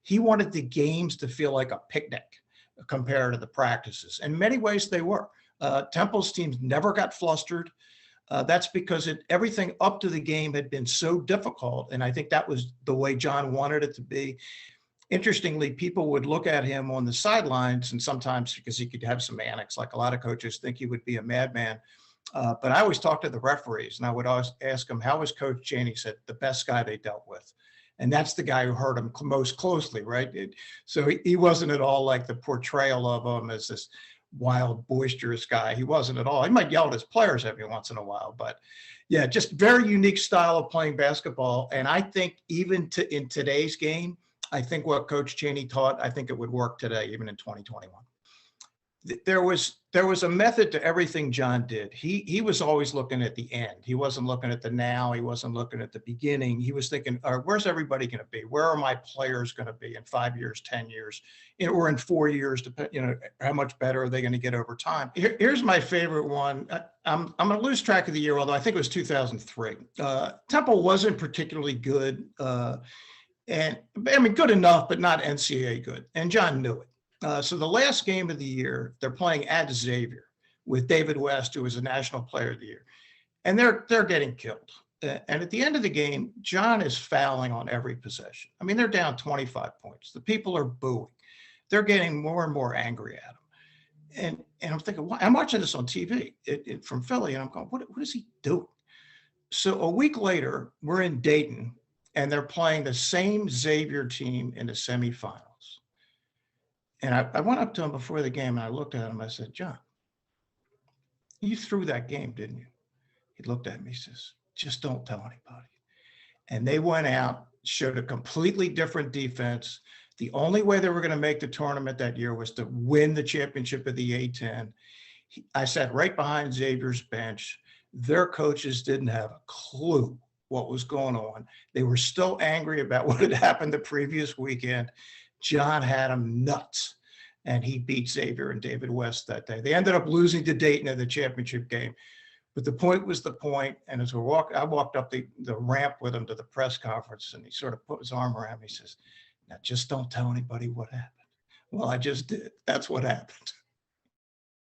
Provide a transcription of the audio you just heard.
He wanted the games to feel like a picnic compared to the practices. In many ways, they were. Temple's teams never got flustered. That's because everything up to the game had been so difficult. And I think that was the way John wanted it to be. Interestingly, people would look at him on the sidelines, and sometimes because he could have some antics, like a lot of coaches think he would be a madman. But I always talked to the referees, and I would always ask them, how was Coach Chaney? He said, the best guy they dealt with. And that's the guy who hurt him most closely, right? So he wasn't at all like the portrayal of him as this wild, boisterous guy. He wasn't at all. He might yell at his players every once in a while, but yeah, just very unique style of playing basketball. And I think even in today's game, I think what Coach Chaney taught, I think it would work today, even in 2021. There was a method to everything John did. He was always looking at the end. He wasn't looking at the now. He wasn't looking at the beginning. He was thinking, all right, where's everybody going to be? Where are my players going to be in 5 years, 10 years, or in 4 years? How much better are they going to get over time? Here's my favorite one. I'm going to lose track of the year, although I think it was 2003. Temple wasn't particularly good. And I mean, good enough, but not NCAA good. And John knew it. So the last game of the year, they're playing at Xavier with David West, who was a National Player of the Year. And they're getting killed. And at the end of the game, John is fouling on every possession. I mean, they're down 25 points. The people are booing. They're getting more and more angry at him. And I'm thinking, I'm watching this on TV from Philly, and I'm going, what is he doing? So a week later, we're in Dayton, and they're playing the same Xavier team in the semifinals. And I went up to him before the game, and I looked at him. I said, John, you threw that game, didn't you? He looked at me, he says, just don't tell anybody. And they went out, showed a completely different defense. The only way they were going to make the tournament that year was to win the championship of the A-10. I sat right behind Xavier's bench. Their coaches didn't have a clue what was going on. They were still angry about what had happened the previous weekend. John had them nuts, and he beat Xavier and David West that day. They ended up losing to Dayton in the championship game, but the point was the point. And as I walked up the ramp with him to the press conference, and he sort of put his arm around me. He says, now just don't tell anybody what happened. Well, I just did. That's what happened.